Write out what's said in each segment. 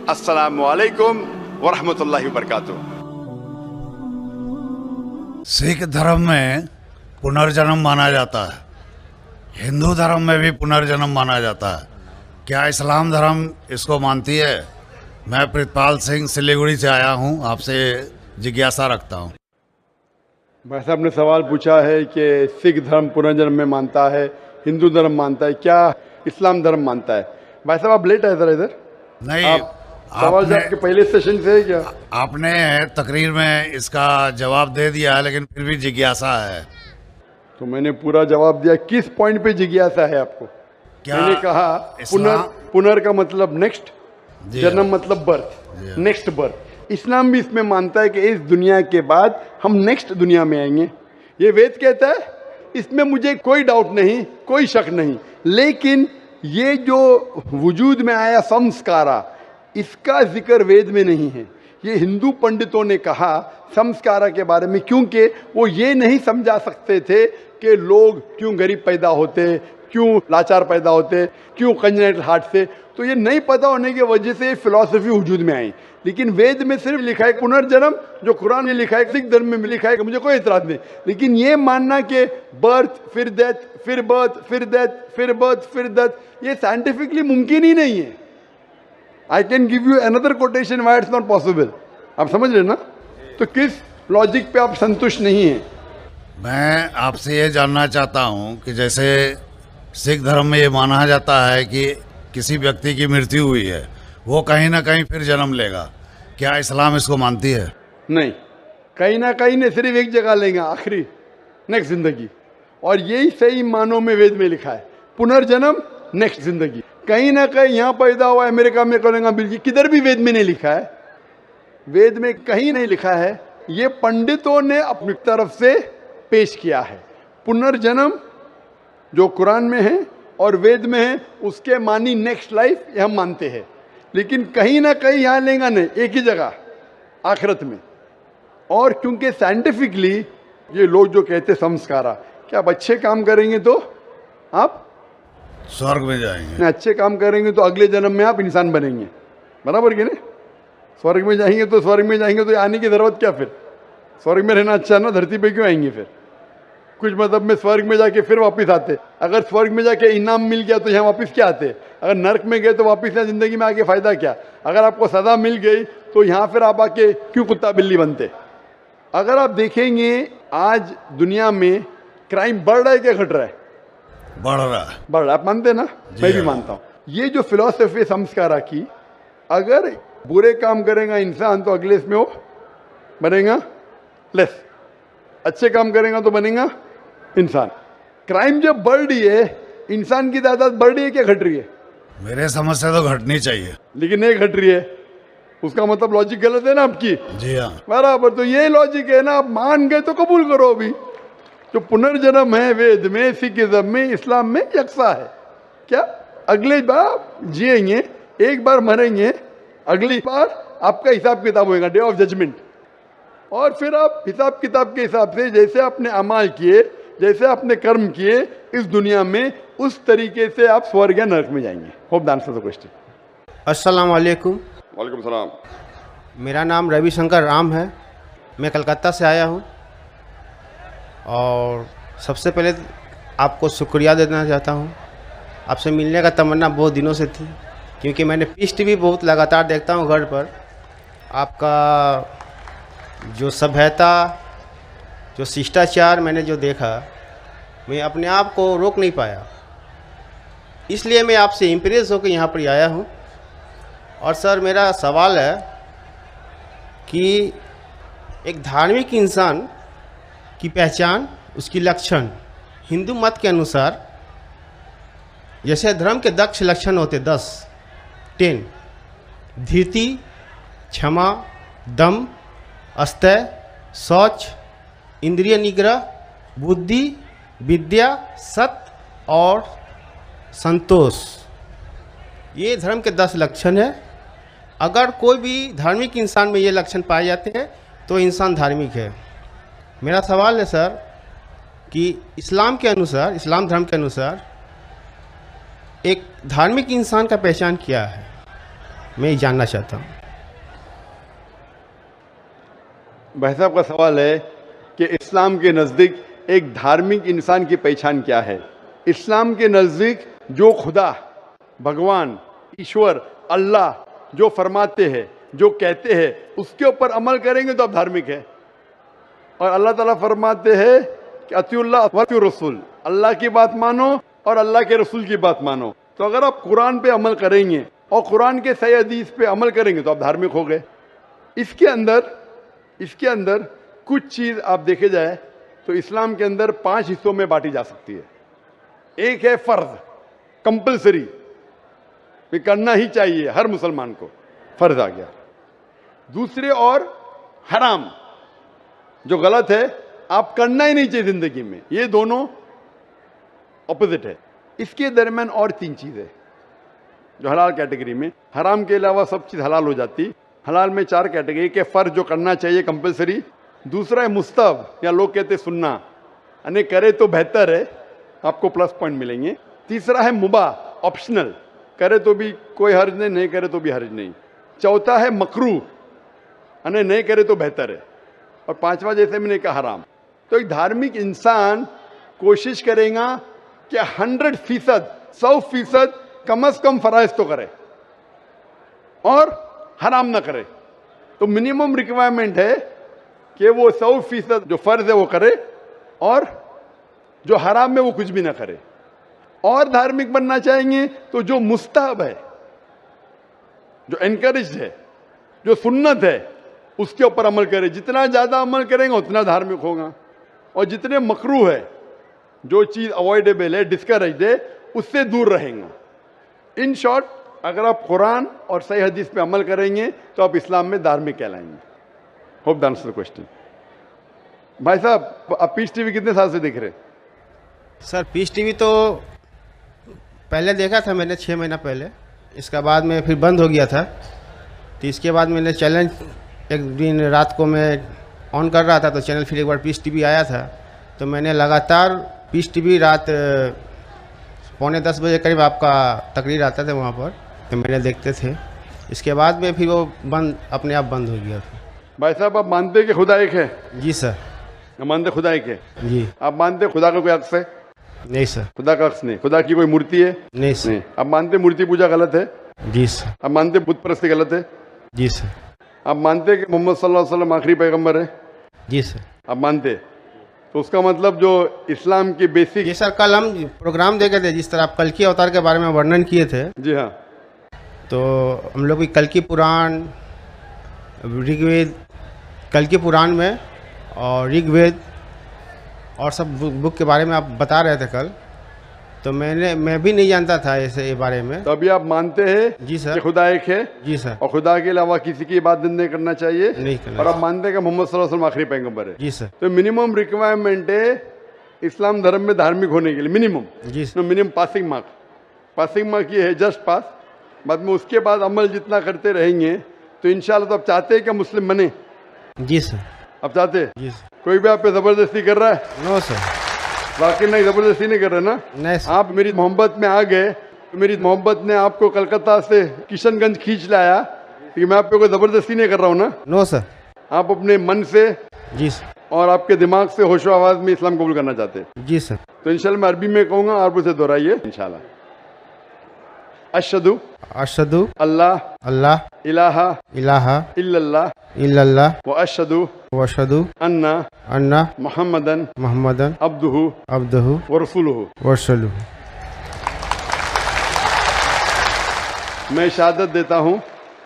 अस्सलामु अलैकुम वरहमतुल्लाहि वबरकातुह। सिख धर्म में पुनर्जन्म माना जाता है, हिंदू धर्म में भी पुनर्जन्म माना जाता है। क्या इस्लाम धर्म इसको मानती है? मैं प्रितपाल सिंह सिलीगुड़ी से आया हूँ, आपसे जिज्ञासा रखता हूँ। भाई साहब ने सवाल पूछा है कि सिख धर्म पुनर्जन्म में मानता है, हिंदू धर्म मानता है, क्या इस्लाम धर्म मानता है? भाई साहब आप लेट आए ज़रा इधर। नहीं, सवाल जवाब के पहले सेशन से है क्या? आपने तकरीर में इसका जवाब दे दिया है, लेकिन फिर भी जिज्ञासा है। तो मैंने पूरा जवाब दिया। किस पॉइंट पे जिज्ञासा है आपको? क्या मैंने कहा पुनर का मतलब नेक्स्ट, जन्म मतलब बर्थ, नेक्स्ट बर्थ। इस्लाम भी इसमें मानता है कि इस दुनिया के बाद हम नेक्स्ट दुनिया में आएंगे। ये वेद कहता है, इसमें मुझे कोई डाउट नहीं, कोई शक नहीं। लेकिन ये जो वजूद में आया संस्कारा, इसका जिक्र वेद में नहीं है। ये हिंदू पंडितों ने कहा संस्कारा के बारे में, क्योंकि वो ये नहीं समझा सकते थे कि लोग क्यों गरीब पैदा होते, क्यों लाचार पैदा होते, क्यों कंजेनिटल हार्ट से। तो ये नहीं पता होने की वजह से फिलॉसफी वजूद में आई। लेकिन वेद में सिर्फ लिखा है पुनर्जन्म, जो कुरान में लिखा है, सिख धर्म में लिखा है, मुझे कोई इतराज नहीं। लेकिन ये मानना कि बर्थ फिर डेथ फिर बर्थ फिर डेथ फिर बर्थ फिर डेथ, ये साइंटिफिकली मुमकिन ही नहीं है। I can give you another quotation why it's not possible. आप समझ रहे ना? तो किस लॉजिक पे आप संतुष्ट नहीं हैं? मैं आपसे ये जानना चाहता हूँ कि जैसे सिख धर्म में ये माना जाता है कि किसी व्यक्ति की मृत्यु हुई है, वो कहीं ना कहीं फिर जन्म लेगा। क्या इस्लाम इसको मानती है? नहीं, कहीं ना कहीं नहीं, सिर्फ एक जगह लेंगे, आखिरी, नेक्स्ट जिंदगी। और यही सही मानों में वेद में लिखा है, पुनर्जन्म नेक्स्ट जिंदगी। कहीं ना कहीं यहाँ पैदा हुआ, अमेरिका में करेंगे, बिल्कुल किधर भी वेद में नहीं लिखा है। वेद में कहीं नहीं लिखा है। ये पंडितों ने अपनी तरफ से पेश किया है। पुनर्जन्म जो कुरान में है और वेद में है, उसके मानी नेक्स्ट लाइफ, ये हम मानते हैं। लेकिन कहीं ना कहीं यहाँ लेंगे नहीं, एक ही जगह, आखिरत में। और क्योंकि साइंटिफिकली ये लोग जो कहते संस्कारा, कि आप अच्छे काम करेंगे तो आप स्वर्ग में जाएंगे, अच्छे काम करेंगे तो अगले जन्म में आप इंसान बनेंगे, बराबर कि नहीं? स्वर्ग में जाएंगे तो स्वर्ग में जाएंगे तो आने की जरूरत क्या? फिर स्वर्ग में रहना अच्छा ना, धरती पे क्यों आएंगे? फिर कुछ मतलब में स्वर्ग में जाके फिर वापस आते। अगर स्वर्ग में जाके इनाम मिल गया तो यहाँ वापस क्या आते? अगर नर्क में गए तो वापस यहाँ जिंदगी में आके फायदा क्या? अगर आपको सजा मिल गई तो यहाँ फिर आप आके क्यों कुत्ता बिल्ली बनते? अगर आप देखेंगे आज दुनिया में क्राइम बढ़ रहा है क्या घट रहा है? बढ़ रहा है। बढ़ रहा है, आप मानते ना? मैं भी मानता हूँ। ये जो फिलॉसफी संस्कारा की, अगर बुरे काम करेगा इंसान तो अगले इसमें वो बनेगा लेस, अच्छे काम करेगा तो बनेगा इंसान। क्राइम जब बढ़ रही है, इंसान की तादाद बढ़ रही है क्या घट रही है? मेरे समझ से तो घटनी चाहिए, लेकिन नहीं घट रही है। उसका मतलब लॉजिक गलत है ना आपकी? जी हाँ, बराबर। तो ये लॉजिक है ना, आप मान गए तो कबूल करो। अभी जो पुनर्जन्म है वेद में, सिखिज्म में, इस्लाम में यकसा है। क्या अगले बार जिएंगे, एक बार मरेंगे, अगली बार आपका हिसाब किताब होगा, डे ऑफ जजमेंट। और फिर आप हिसाब किताब के हिसाब से जैसे आपने अमाल किए, जैसे आपने कर्म किए इस दुनिया में, उस तरीके से आप स्वर्ग या नरक में जाएंगे। Hope the answer the question. अस्सलाम वालेकुम। वालेकुम सलाम। मेरा नाम रविशंकर राम है, मैं कलकत्ता से आया हूँ। और सबसे पहले आपको शुक्रिया देना चाहता हूँ। आपसे मिलने का तमन्ना बहुत दिनों से थी, क्योंकि मैंने पीस टीवी बहुत लगातार देखता हूँ घर पर। आपका जो सभ्यता, जो शिष्टाचार मैंने जो देखा, मैं अपने आप को रोक नहीं पाया। इसलिए मैं आपसे इम्प्रेस होकर यहाँ पर आया हूँ। और सर मेरा सवाल है कि एक धार्मिक इंसान की पहचान, उसकी लक्षण हिंदू मत के अनुसार, जैसे धर्म के 10 लक्षण होते, 10 धीरति, क्षमा, दम, अस्तय, शौच, इंद्रिय निग्रह, बुद्धि, विद्या, सत्य और संतोष। ये धर्म के 10 लक्षण है। अगर कोई भी धार्मिक इंसान में ये लक्षण पाए जाते हैं तो इंसान धार्मिक है। मेरा सवाल है सर कि इस्लाम के अनुसार, इस्लाम धर्म के अनुसार एक धार्मिक इंसान का पहचान क्या है? मैं ये जानना चाहता हूँ। भाई साहब का सवाल है कि इस्लाम के नज़दीक एक धार्मिक इंसान की पहचान क्या है। इस्लाम के नज़दीक जो खुदा, भगवान, ईश्वर, अल्लाह जो फरमाते हैं, जो कहते हैं, उसके ऊपर अमल करेंगे तो आप धार्मिक है। और अल्लाह ताला फरमाते हैं कि अतिउल्लाह व अतिउर रसूल, अल्लाह की बात मानो और अल्लाह के रसूल की बात मानो। तो अगर आप कुरान पे अमल करेंगे और कुरान के सही हदीस पे अमल करेंगे तो आप धार्मिक हो गए। इसके अंदर कुछ चीज़ आप देखे जाए तो इस्लाम के अंदर 5 हिस्सों में बांटी जा सकती है। एक है फर्ज, कंपलसरी, ये करना ही चाहिए हर मुसलमान को, फर्ज आ गया। दूसरे और हराम, जो गलत है, आप करना ही नहीं चाहिए जिंदगी में, ये दोनों ऑपोजिट है। इसके दरमियान और 3 चीज़ें जो हलाल कैटेगरी में, हराम के अलावा सब चीज़ हलाल हो जाती। हलाल में 4 कैटेगरी के फर्ज जो करना चाहिए कंपलसरी, दूसरा है मुस्तहब या लोग कहते हैं सुन्ना, यानी करे तो बेहतर है, आपको प्लस पॉइंट मिलेंगे। तीसरा है मुबाह, ऑप्शनल, करे तो भी कोई हर्ज नहीं, नहीं करे तो भी हर्ज नहीं। चौथा है मकरूह, यानी नहीं करे तो बेहतर है। और 5वां जैसे मैंने कहा हराम। तो एक धार्मिक इंसान कोशिश करेगा कि 100%, 100% कम से कम फराइज तो करे और हराम ना करे। तो मिनिमम रिक्वायरमेंट है कि वो 100% जो फर्ज है वो करे और जो हराम है वो कुछ भी ना करे। और धार्मिक बनना चाहेंगे तो जो मुस्तहब है, जो एनकरेज है, जो सुन्नत है, उसके ऊपर अमल करे। जितना ज़्यादा अमल करेंगे उतना धार्मिक होगा। और जितने मकरूह है, जो चीज़ अवॉइडेबल है, डिस्करेज है, उससे दूर रहेंगे। इन शॉर्ट, अगर आप कुरान और सही हदीस पे अमल करेंगे तो आप इस्लाम में धार्मिक कहलाएंगे। Hope that answers the question. भाई साहब, आप पीस टीवी कितने साल से देख रहे हैं? सर पीस टीवी तो पहले देखा था मैंने 6 महीना पहले, इसका बाद में फिर बंद हो गया था। तो इसके बाद मैंने चैनल एक दिन रात को मैं ऑन कर रहा था तो चैनल फिर एक बार पीस टीवी आया था, तो मैंने लगातार पीस टीवी रात 9:45 बजे करीब आपका तकरीर आता था वहाँ पर, तो मैंने देखते थे। इसके बाद में फिर वो बंद, अपने आप बंद हो गया था। भाई साहब, आप मानते हैं कि खुदा एक है? जी सर। मानते खुदा एक है? जी। आप मानते खुदा का कोई अक्स है? नहीं सर। खुदा का अक्स नहीं। खुदा की कोई मूर्ति है? नहीं सर। नहीं। आप मानते मूर्ति पूजा गलत है? जी सर। आप मानते बुत परस्ती गलत है? जी सर। आप मानते कि मोहम्मद सल्लल्लाहु अलैहि वसल्लम आखिरी पैगंबर है? जी सर। आप मानते? तो उसका मतलब जो इस्लाम की बेसिक। जी सर, कल हम प्रोग्राम देखे थे, जिस तरह आप कल की अवतार के बारे में वर्णन किए थे। जी हाँ। तो हम लोग भी कल की पुराण, ऋग्वेद, कल की पुराण में और ऋग्वेद और सब बुक के बारे में आप बता रहे थे कल, तो मैं भी नहीं जानता था ऐसे ये बारे में। तो अभी आप मानते हैं? जी सर। कि खुदा एक है? जी सर। और खुदा के अलावा किसी की इबादत नहीं करना चाहिए? नहीं करना। और आप मानते हैं कि मोहम्मद सल्लल्लाहु अलैहि वसल्लम आखिरी पैगंबर है? जी सर। तो मिनिमम रिक्वायरमेंट है इस्लाम धर्म में धार्मिक होने के लिए, मिनिमम। जी सर। मिनिमम पासिंग मार्क ये है, जस्ट पास। बाद में उसके बाद अमल जितना करते रहेंगे तो इंशाल्लाह। तो आप चाहते हैं कि मुस्लिम बने? जी सर। आप चाहते हैं? जी सर। कोई भी आप पे जबरदस्ती कर रहा है? No sir. वाकई नहीं, जबरदस्ती नहीं कर रहे ना? नहीं सर। आप मेरी मोहब्बत में आ गए तो मेरी मोहब्बत ने आपको कलकत्ता से किशनगंज खींच लाया, कि मैं आप पे कोई जबरदस्ती नहीं कर रहा हूँ ना? No sir. आप अपने मन से जी सर। और आपके दिमाग से होशो आवाज में इस्लाम कबूल करना चाहते हैं? जी सर। तो इंशाल्लाह मैं अरबी में कहूँगा, आप उसे दोहराइए इंशाल्लाह। अशहदु अशहदु अल्लाह अल्लाह इलाहा इलाहा इल्लल्लाह इल्लल्लाह व अशहदु व अशहदु अन्ना अन्ना मुहम्मदन मुहम्मदन अब्दुहु अब्दुहु व रसूलुहु। व रसूलुहु। मैं शहादत देता हूँ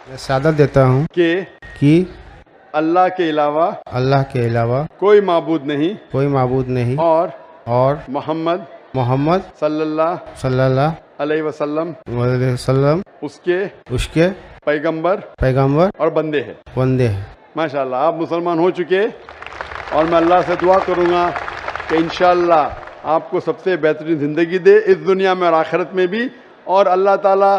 मैं शहादत देता हूँ कि अल्लाह के अलावा कोई माबूद नहीं कोई माबूद नहीं और मोहम्मद सल्लल्लाहु अलैहि वसल्लम उसके पैगंबर और बंदे हैं। माशाल्लाह, आप मुसलमान हो चुके। और मैं अल्लाह से दुआ करूँगा कि इंशाल्लाह आपको सबसे बेहतरीन ज़िंदगी दे इस दुनिया में और आखिरत में भी, और अल्लाह ताला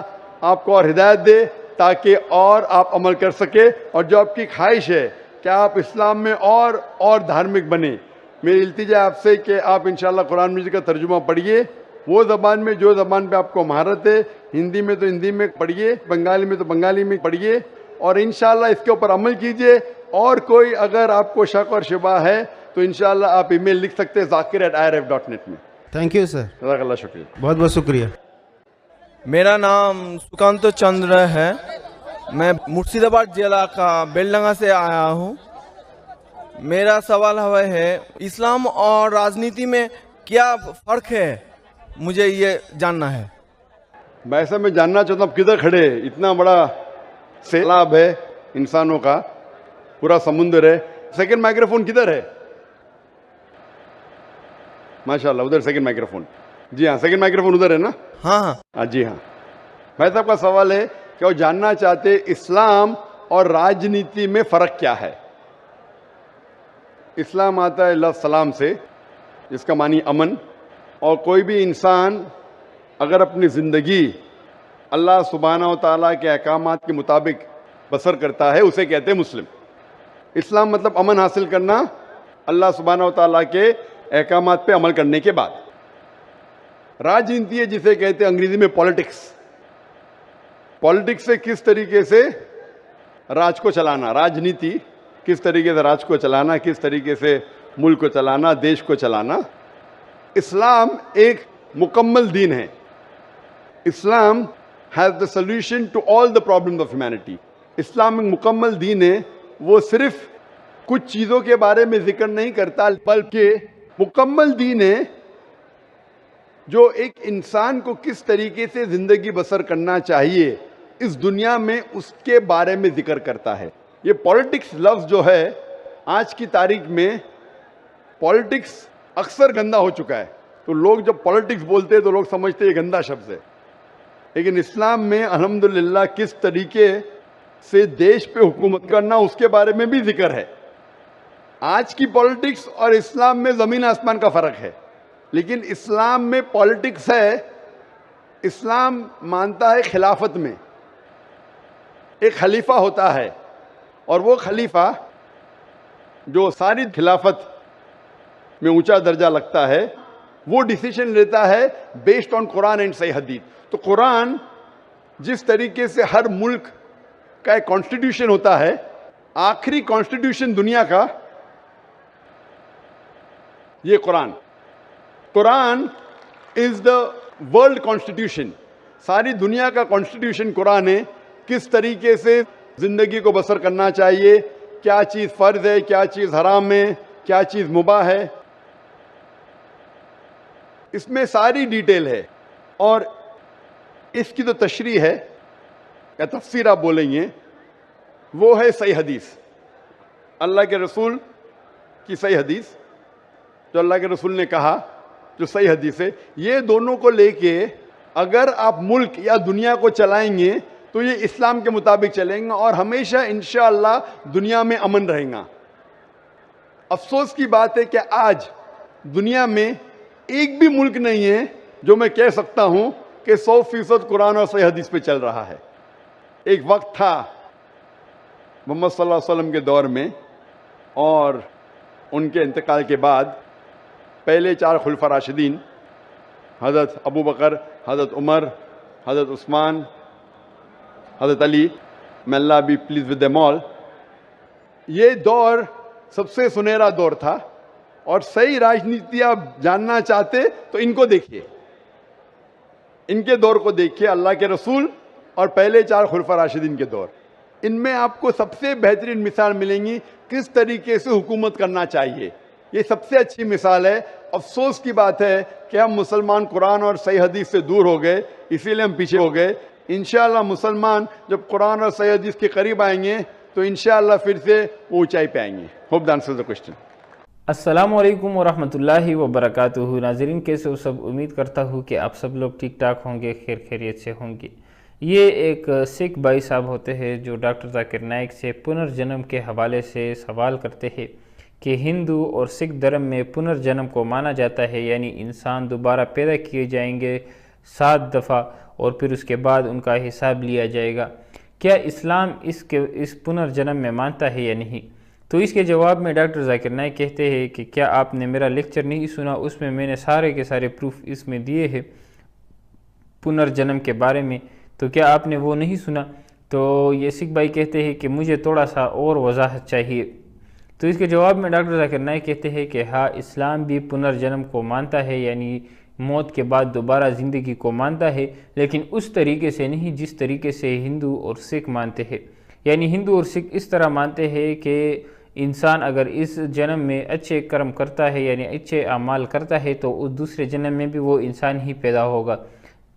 आपको और हिदायत दे ताकि और आप अमल कर सके। और जो आपकी ख्वाहिश है कि आप इस्लाम में और धार्मिक बने, मेरी इल्तिजा आपसे कि आप इंशाल्लाह कुरान मजीद का तर्जुमा पढ़िए وہ زبان میں جو زبان پہ آپ کو مہارت ہے، ہندی میں تو ہندی میں پڑھیے، بنگالی میں تو بنگالی میں پڑھیے، اور انشاءاللہ اس کے اوپر عمل کیجئے. اور کوئی اگر آپ کو شک اور شبہ ہے تو انشاءاللہ آپ ای میل لکھ سکتے ہیں zakir@irf.net میں. تھینک یو سر، جزاک اللہ، شکریہ. بہت بہت شکریہ. میرا نام سکانت چندر ہے. میں مرشید آباد ضلع کا بیلڈنگا سے آیا ہوں. میرا سوال ہے اسلام اور راجنیتی میں کیا فرق ہے، مجھے یہ جاننا ہے. ویسے میں جاننا چاہتا ہوں آپ کدھر کھڑے ہیں؟ اتنا بڑا سیلاب ہے انسانوں کا، پورا سمندر ہے. سیکنڈ مائکروفون کدھر ہے؟ ماشاءاللہ ادھر سیکنڈ مائکروفون. جی ہاں، سیکنڈ مائکروفون ادھر ہے نا؟ ہاں ہاں. جی ہاں. بھائی صاحب کا سوال ہے کہ وہ جاننا چاہتے اسلام اور راجنیتی میں فرق کیا ہے. اسلام آتا ہے لفظ سلام سے، جس کا معنی امن، اور کوئی بھی انسان اگر اپنی زندگی اللہ سبحانہ و تعالیٰ کے احکامات کے مطابق بسر کرتا ہے اسے کہتے ہیں مسلم. اسلام مطلب امن حاصل کرنا اللہ سبحانہ و تعالیٰ کے احکامات پہ عمل کرنے کے بعد. راجنیتی ہے جسے کہتے ہیں انگریزی میں پالیٹکس. پالیٹکس سے کس طریقے سے راج کو چلانا، راجنیتی کس طریقے سے راج کو چلانا، کس طریقے سے ملک کو چلانا، دیش کو چلانا. اسلام ایک مکمل دین ہے. Islam has the solution to all the problems of humanity. Islam ایک مکمل دین ہے. وہ صرف کچھ چیزوں کے بارے میں ذکر نہیں کرتا، بلکہ مکمل دین ہے جو ایک انسان کو کس طریقے سے زندگی بسر کرنا چاہیے اس دنیا میں اس کے بارے میں ذکر کرتا ہے. یہ پالیٹکس لفظ جو ہے آج کی تاریخ میں پالیٹکس اکثر گندا ہو چکا ہے. تو لوگ جب پالیٹکس بولتے ہیں تو لوگ سمجھتے ہیں یہ گندا شبد ہے. لیکن اسلام میں الحمدللہ کس طریقے سے دیش پہ حکومت کرنا اس کے بارے میں بھی ذکر ہے. آج کی پالیٹکس اور اسلام میں زمین آسمان کا فرق ہے. لیکن اسلام میں پالیٹکس ہے. اسلام مانتا ہے خلافت میں ایک خلیفہ ہوتا ہے، اور وہ خلیفہ جو ساری خلافت میں اونچا درجہ لگتا ہے وہ ڈیسیشن لیتا ہے بیسڈ آن قرآن اینڈ صحیح حدیث. تو قرآن جس طریقے سے ہر ملک کا ایک کانسٹیٹیوشن ہوتا ہے، آخری کانسٹیٹیوشن دنیا کا یہ قرآن از دا ورلڈ کانسٹیٹیوشن. ساری دنیا کا کانسٹیٹیوشن قرآن ہے. کس طریقے سے زندگی کو بسر کرنا چاہیے، کیا چیز فرض ہے، کیا چیز حرام ہے، کیا چیز مباح ہے، اس میں ساری ڈیٹیل ہے. اور اس کی تو تشریح ہے یا تفسیر آپ بولیں گے، وہ ہے صحیح حدیث. اللہ کے رسول کی صحیح حدیث، جو اللہ کے رسول نے کہا، جو صحیح حدیث ہے. یہ دونوں کو لے کے اگر آپ ملک یا دنیا کو چلائیں گے تو یہ اسلام کے مطابق چلیں گے اور ہمیشہ انشاءاللہ دنیا میں امن رہیں گا. افسوس کی بات ہے کہ آج دنیا میں ایک بھی ملک نہیں ہے جو میں کہہ سکتا ہوں کہ 100% قرآن اور صحیح حدیث پہ چل رہا ہے. ایک وقت تھا محمد صلی اللہ علیہ وسلم کے دور میں اور ان کے انتقال کے بعد پہلے 4 خلفاء راشدین، حضرت ابو بکر، حضرت عمر، حضرت عثمان، حضرت علی، may Allah be pleased with them all، یہ دور سب سے سنہرا دور تھا. اور صحیح راجنیتی آپ جاننا چاہتے تو ان کو دیکھیے، ان کے دور کو دیکھیے، اللہ کے رسول اور پہلے 4 خلفاء راشدین کے دور. ان میں آپ کو سب سے بہترین مثال ملیں گی کس طریقے سے حکومت کرنا چاہیے. یہ سب سے اچھی مثال ہے. افسوس کی بات ہے کہ ہم مسلمان قرآن اور صحیح حدیث سے دور ہو گئے، اسی لیے ہم پیچھے ہو گئے. انشاءاللہ مسلمان جب قرآن اور صحیح حدیث کے قریب آئیں گے تو انشاءاللہ پھر سے وہ اونچائی پہ آئیں گے. Hope that answers the question. السلام علیکم ورحمۃ اللہ وبرکاتہ. ناظرین کیسے ہو سب؟ امید کرتا ہوں کہ آپ سب لوگ ٹھیک ٹھاک ہوں گے، خیر خیریت سے ہوں گے. یہ ایک سکھ بھائی صاحب ہوتے ہیں جو ڈاکٹر ذاکر نائک سے پنرجنم کے حوالے سے سوال کرتے ہیں کہ ہندو اور سکھ دھرم میں پنرجنم کو مانا جاتا ہے، یعنی انسان دوبارہ پیدا کیے جائیں گے 7 دفعہ اور پھر اس کے بعد ان کا حساب لیا جائے گا. کیا اسلام اس پنرجنم میں مانتا ہے یا نہیں؟ تو اس کے جواب میں ڈاکٹر ذاکر نائک کہتے ہیں کہ کیا آپ نے میرا لیکچر نہیں سنا، اس میں نے سارے کے سارے پروف اس میں دیے ہیں پنرجنم کے بارے میں، تو کیا آپ نے وہ نہیں سنا؟ تو یہ سکھ بھائی کہتے ہیں کہ مجھے تھوڑا سا اور وضاحت چاہیے۔ تو اس کے جواب میں ڈاکٹر ذاکر نائک کہتے ہیں کہ ہاں، اسلام بھی پنرجنم کو مانتا ہے، یعنی موت کے بعد دوبارہ زندگی کو مانتا ہے، لیکن اس طریقے سے نہیں جس طریقے سے ہندو اور سکھ مانتے ہیں۔ یعنی ہندو اور سکھ اس طرح مانتے ہیں کہ انسان اگر اس جنم میں اچھے کرم کرتا ہے، یعنی اچھے اعمال کرتا ہے، تو اس دوسرے جنم میں بھی وہ انسان ہی پیدا ہوگا،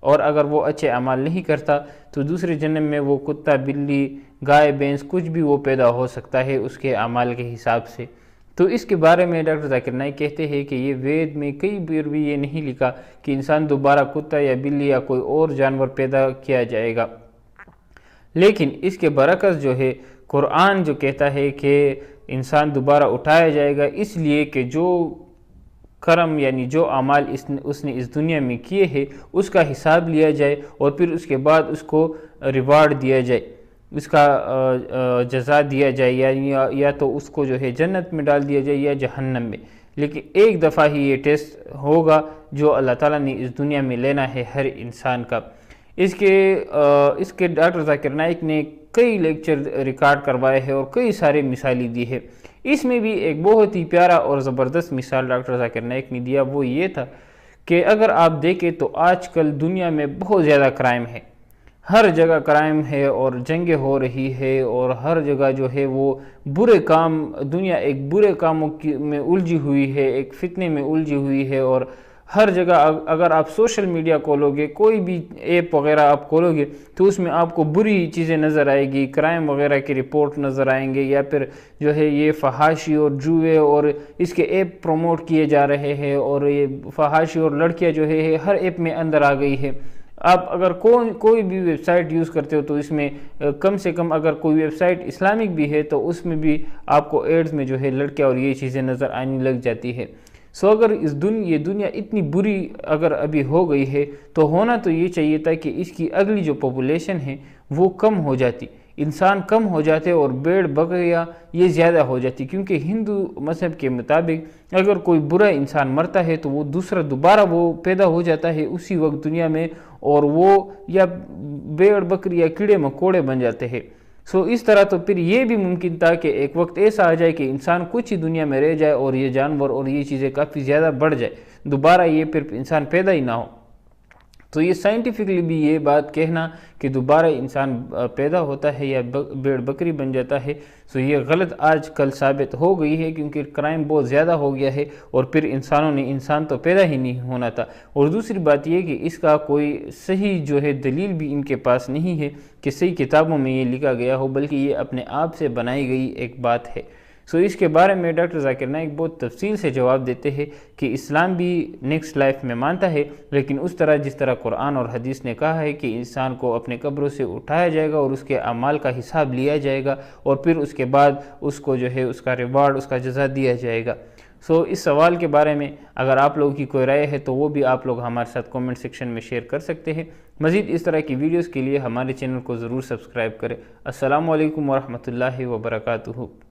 اور اگر وہ اچھے اعمال نہیں کرتا تو دوسرے جنم میں وہ کتا، بلی، گائے، بھینس کچھ بھی وہ پیدا ہو سکتا ہے اس کے اعمال کے حساب سے۔ تو اس کے بارے میں ڈاکٹر ذاکر نائک کہتے ہیں کہ یہ وید میں کئی بار بھی یہ نہیں لکھا کہ انسان دوبارہ کتا یا بلی یا کوئی اور جانور پیدا کیا جائے گا، لیکن اس کے برعکس جو ہے قرآن جو کہتا ہے کہ انسان دوبارہ اٹھایا جائے گا، اس لیے کہ جو کرم یعنی جو اعمال اس نے اس دنیا میں کیے ہیں اس کا حساب لیا جائے، اور پھر اس کے بعد اس کو ریوارڈ دیا جائے، اس کا جزا دیا جائے، یا تو اس کو جو ہے جنت میں ڈال دیا جائے یا جہنم میں، لیکن ایک دفعہ ہی یہ ٹیسٹ ہوگا جو اللہ تعالیٰ نے اس دنیا میں لینا ہے ہر انسان کا۔ اس کے ڈاکٹر ذاکر نائک نے کئی لیکچر ریکارڈ کروائے ہیں اور کئی سارے مثالیں دی ہے۔ اس میں بھی ایک بہت ہی پیارا اور زبردست مثال ڈاکٹر ذاکر نائک نے دیا، وہ یہ تھا کہ اگر آپ دیکھیں تو آج کل دنیا میں بہت زیادہ کرائم ہے، ہر جگہ کرائم ہے اور جنگیں ہو رہی ہے، اور ہر جگہ جو ہے وہ برے کام، دنیا ایک برے کاموں میں الجھی ہوئی ہے، ایک فتنے میں الجھی ہوئی ہے، اور ہر جگہ اگر آپ سوشل میڈیا کھولو گے، کوئی بھی ایپ وغیرہ آپ کھولو گے تو اس میں آپ کو بری چیزیں نظر آئے گی، کرائم وغیرہ کی رپورٹ نظر آئیں گے، یا پھر جو ہے یہ فحاشی اور جوئے اور اس کے ایپ پروموٹ کیے جا رہے ہیں، اور یہ فحاشی اور لڑکیاں جو ہے ہر ایپ میں اندر آ گئی ہے۔ آپ اگر کوئی بھی ویب سائٹ یوز کرتے ہو تو اس میں کم سے کم اگر کوئی ویب سائٹ اسلامک بھی ہے تو اس میں بھی آپ کو ایڈز میں جو ہے لڑکیاں اور یہ چیزیں نظر آنے لگ جاتی ہے۔ اگر یہ دنیا اتنی بری اگر ابھی ہو گئی ہے تو ہونا تو یہ چاہیے تھا کہ اس کی اگلی جو پاپولیشن ہے وہ کم ہو جاتی، انسان کم ہو جاتے اور بھیڑ بکریاں یہ زیادہ ہو جاتی، کیونکہ ہندو مذہب کے مطابق اگر کوئی برا انسان مرتا ہے تو وہ دوبارہ وہ پیدا ہو جاتا ہے اسی وقت دنیا میں، اور وہ یا بھیڑ بکری یا کیڑے مکوڑے بن جاتے ہیں۔ اس طرح تو پھر یہ بھی ممکن تھا کہ ایک وقت ایسا آ جائے کہ انسان کچھ ہی دنیا میں رہ جائے اور یہ جانور اور یہ چیزیں کافی زیادہ بڑھ جائے، دوبارہ یہ پھر انسان پیدا ہی نہ ہو۔ تو یہ سائنٹیفکلی بھی یہ بات کہنا کہ دوبارہ انسان پیدا ہوتا ہے یا بھیڑ بکری بن جاتا ہے، یہ غلط آج کل ثابت ہو گئی ہے، کیونکہ کرائم بہت زیادہ ہو گیا ہے، اور پھر انسان تو پیدا ہی نہیں ہونا تھا۔ اور دوسری بات یہ کہ اس کا کوئی صحیح جو ہے دلیل بھی ان کے پاس نہیں ہے کہ صحیح کتابوں میں یہ لکھا گیا ہو، بلکہ یہ اپنے آپ سے بنائی گئی ایک بات ہے۔ اس کے بارے میں ڈاکٹر ذاکر نائک بہت تفصیل سے جواب دیتے ہیں کہ اسلام بھی نیکسٹ لائف میں مانتا ہے، لیکن اس طرح جس طرح قرآن اور حدیث نے کہا ہے کہ انسان کو اپنے قبروں سے اٹھایا جائے گا اور اس کے اعمال کا حساب لیا جائے گا، اور پھر اس کے بعد اس کو جو ہے اس کا ریوارڈ، اس کا جزا دیا جائے گا۔ اس سوال کے بارے میں اگر آپ لوگوں کی کوئی رائے ہے تو وہ بھی آپ لوگ ہمارے ساتھ کومنٹ سیکشن میں شیئر کر سکتے ہیں۔ مزید اس طرح کی ویڈیوز کے لیے ہمارے چینل کو ضرور سبسکرائب کریں۔ السلام علیکم ورحمۃ اللہ وبرکاتہ۔